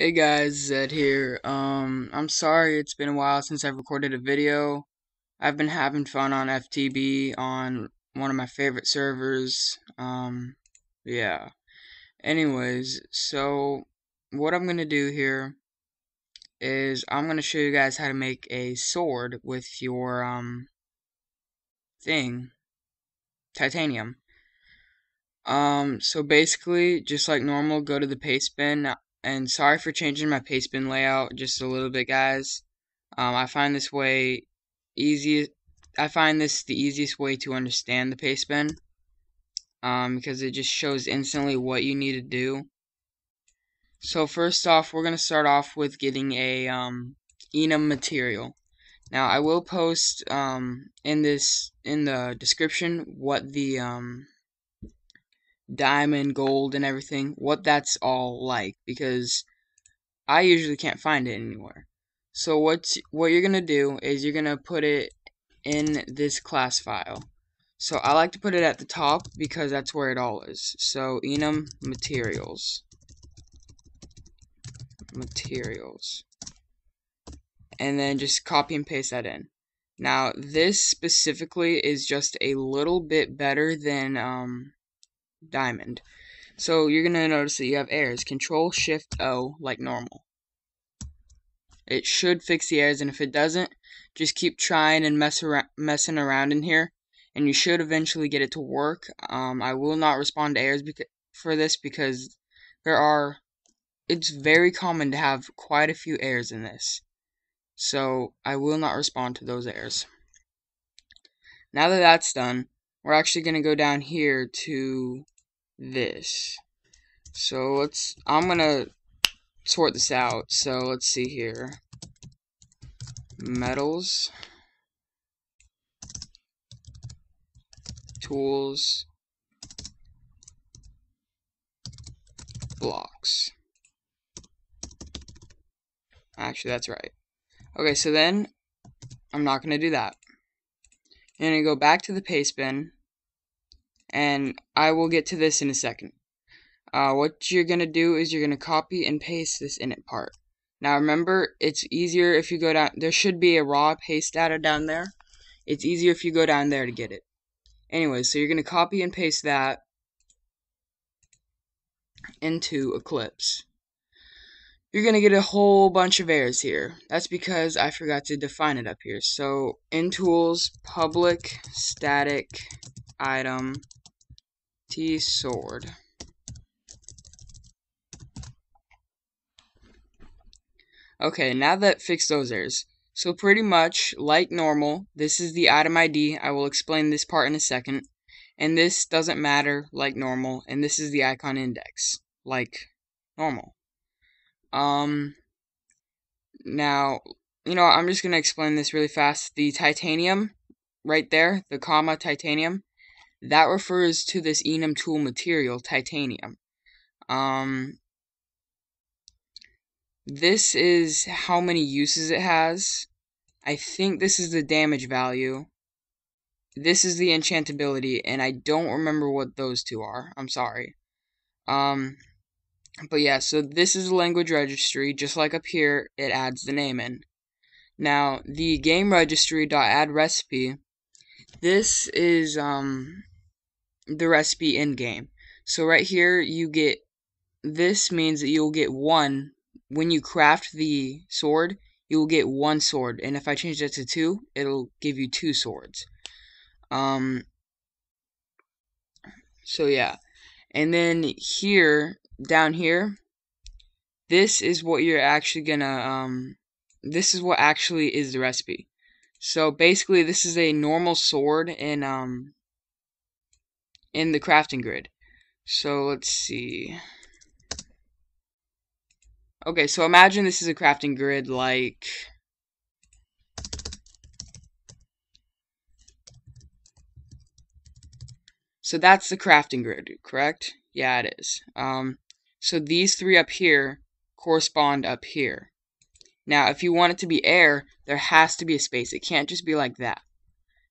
Hey guys, Zed here. I'm sorry it's been a while since I've recorded a video. I've been having fun on FTB on one of my favorite servers. Yeah. Anyways, so what I'm gonna do here is I'm gonna show you guys how to make a sword with your thing, titanium. So basically, just like normal, go to the pastebin. And sorry for changing my pastebin layout just a little bit, guys. I find this way easy. I find this the easiest way to understand the pastebin, because it just shows instantly what you need to do. So first off, we're gonna start off with getting a Enum material. Now I will post in the description what the diamond, gold, and everything, what that's all like, because I usually can't find it anywhere. So what you're gonna do is you're gonna put it in this class file. So I like to put it at the top because that's where it all is. So enum materials, and then just copy and paste that in. Now this specifically is just a little bit better than diamond. So you're gonna notice that you have errors. Control Shift O like normal. It should fix the errors, and if it doesn't, just keep trying and messing around in here, and you should eventually get it to work. I will not respond to errors for this because it's very common to have quite a few errors in this. So I will not respond to those errors. Now that that's done, we're actually going to go down here to this. So I'm going to sort this out. So let's see here. Metals, tools, blocks. Actually, that's right. Okay, so then I'm not going to do that. I'm going to go back to the pastebin, and I will get to this in a second. What you're going to do is you're going to copy and paste this init part. Now remember, it's easier if you go down, there should be a raw paste data down there. It's easier if you go down there to get it. Anyway, so you're going to copy and paste that into Eclipse. You're going to get a whole bunch of errors here. That's because I forgot to define it up here. So in tools, public static item t sword. Okay, now that fixed those errors. So pretty much like normal, this is the item ID. I will explain this part in a second. And this doesn't matter like normal. And this is the icon index like normal. Now, I'm just going to explain this really fast. The titanium right there, the comma titanium, that refers to this Enum tool material, titanium. This is how many uses it has. I think this is the damage value. This is the enchantability, and I don't remember what those two are. I'm sorry. But yeah, so this is a language registry. Just like up here, it adds the name in. Now, the game registry.add recipe, this is the recipe in game. So right here, this means that you'll get one. When you craft the sword, you will get one sword, and if I change that to 2, it'll give you 2 swords. So yeah, and then here, down here, this is what you're actually gonna, this is what actually is the recipe. So basically, this is a normal sword in the crafting grid. So let's see. Okay, so imagine this is a crafting grid like... So that's the crafting grid, correct? Yeah, it is. So these 3 up here correspond up here. Now, if you want it to be air, there has to be a space. It can't just be like that.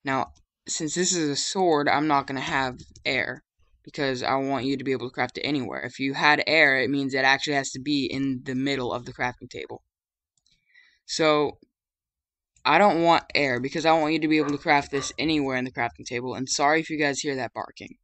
Now, since this is a sword, I'm not going to have air. because I want you to be able to craft it anywhere. If you had air, it means it actually has to be in the middle of the crafting table. So I don't want air because I want you to be able to craft this anywhere in the crafting table. And sorry if you guys hear that barking.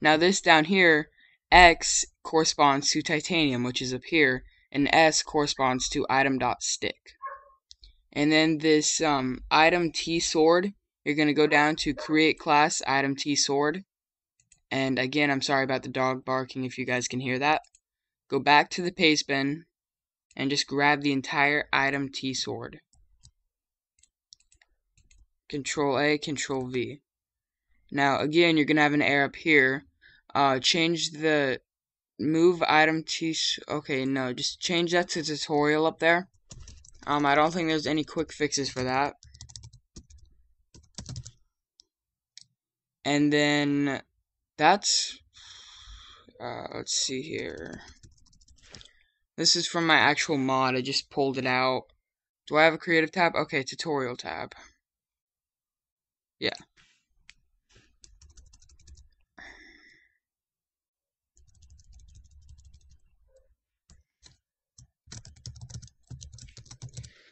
Now this down here, X corresponds to titanium, which is up here, and S corresponds to item.stick. And then this item T sword, you're going to go down to create class item T sword. And again, I'm sorry about the dog barking if you guys can hear that. Go back to the pastebin and just grab the entire item T sword. Control A, Control V. Now again, you're going to have an arrow up here. Change the move item T. Okay, no, just change that to tutorial up there. I don't think there's any quick fixes for that. And then that's let's see here. This is from my actual mod. I just pulled it out. Do I have a creative tab? Okay, tutorial tab. Yeah.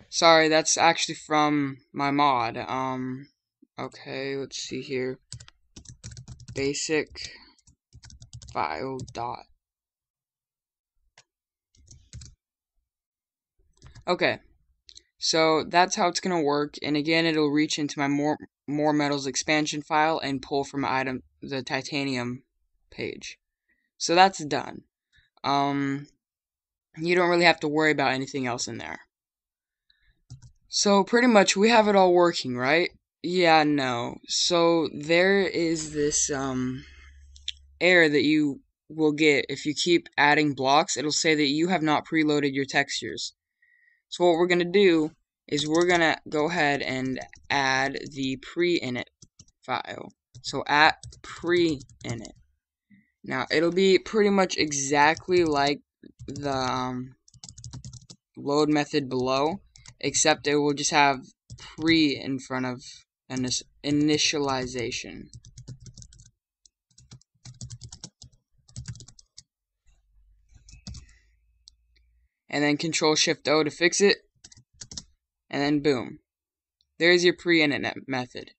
Sorry, that's actually from my mod. Okay, let's see here. Basic file dot. Okay, so that's how it's gonna work. And again, it'll reach into my more metals expansion file and pull from the titanium page. So that's done. You don't really have to worry about anything else in there. So pretty much we have it all working, right? Yeah, no. So there is this error that you will get if you keep adding blocks. It'll say that you have not preloaded your textures. So what we're going to do is we're going to go ahead and add the pre-init file. So at pre-init. Now it'll be pretty much exactly like the load method below, except it will just have pre in front of initialization. And then Control-Shift-O to fix it, and then boom. There's your pre-init method.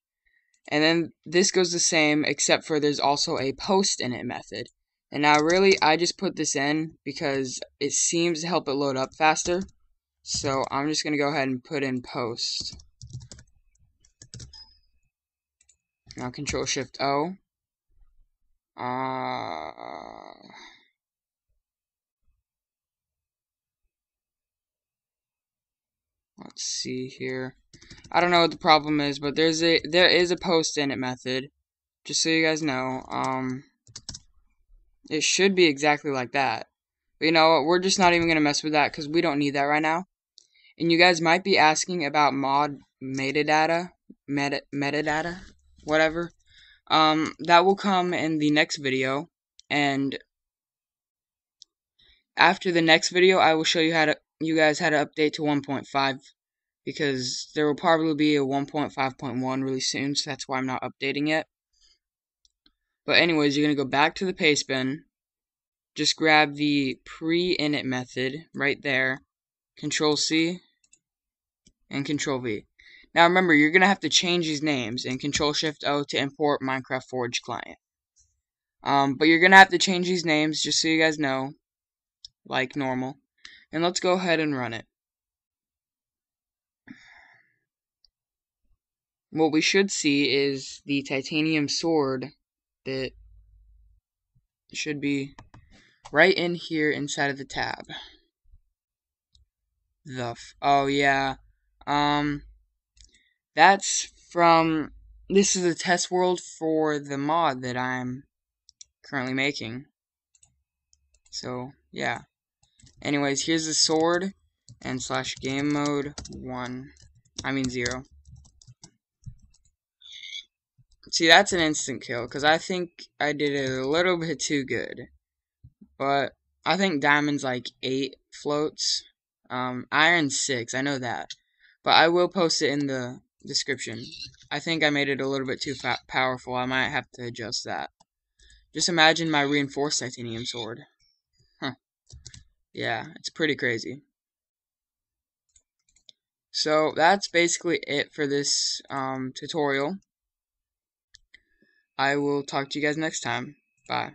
And then this goes the same, except for there's also a post-init method. And now really, I just put this in because it seems to help it load up faster. So I'm just going to go ahead and put in post. Now Control-Shift-O. Let's see here. I don't know what the problem is, but there is a post-init method. Just so you guys know. It should be exactly like that. But you know what? We're just not even going to mess with that because we don't need that right now. And you guys might be asking about mod metadata, whatever. That will come in the next video. And after the next video, I will show you guys how to update to 1.5. Because there will probably be a 1.5.1 really soon, so that's why I'm not updating it. But anyways, you're going to go back to the pastebin, just grab the pre-init method right there, Control-C, and Control-V. Now remember, you're going to have to change these names, and Control-Shift-O to import Minecraft Forge client. But you're going to have to change these names, just so you guys know, like normal. And let's go ahead and run it. What we should see is the titanium sword that should be right in here inside of the tab. Oh yeah, that's from, this is a test world for the mod that I'm currently making. So yeah. Anyways, here's the sword and / game mode 0. See, that's an instant kill, because I think I did it a little bit too good. But I think diamond's like 8 floats. Iron 6, I know that. But I will post it in the description. I think I made it a little bit too powerful. I might have to adjust that. Just imagine my reinforced titanium sword. Huh. Yeah, it's pretty crazy. So that's basically it for this tutorial. I will talk to you guys next time. Bye.